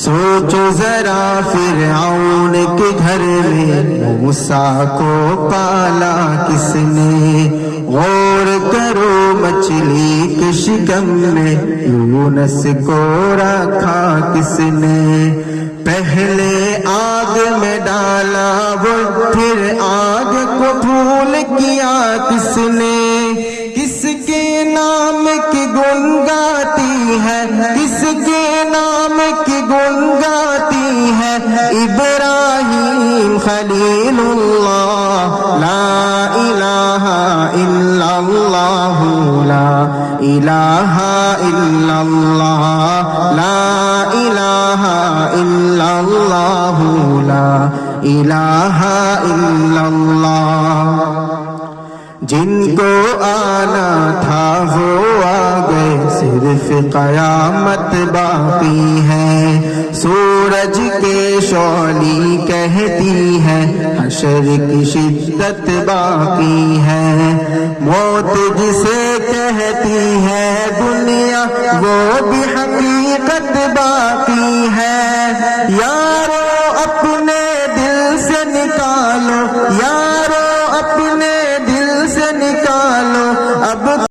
سوچو ذرا فرعون کے گھر میں موسیٰ کو پالا کس نے، غور کرو مچھلی کے شکم میں یونس کو رکھا کس نے، پہلے آگ میں ڈالا وہ پھر آگ کو پھول کیا کس نے، کس کے نام کی گن گاتی ہے، کس کے نام کی گن گاتی ہے ابراہیم خلیل اللہ، لا الہ الا اللہ، لا الہ الا اللہ، لا الہ الا اللہ، لا الہ الا اللہ۔ جن کو آنا تھا وہ آ گئے، صرف قیامت باقی ہے، سورج کے شعلی کہتی ہے حشر کی شدت باقی ہے، موت جسے کہتی ہے دنیا وہ بھی حقیقت باقی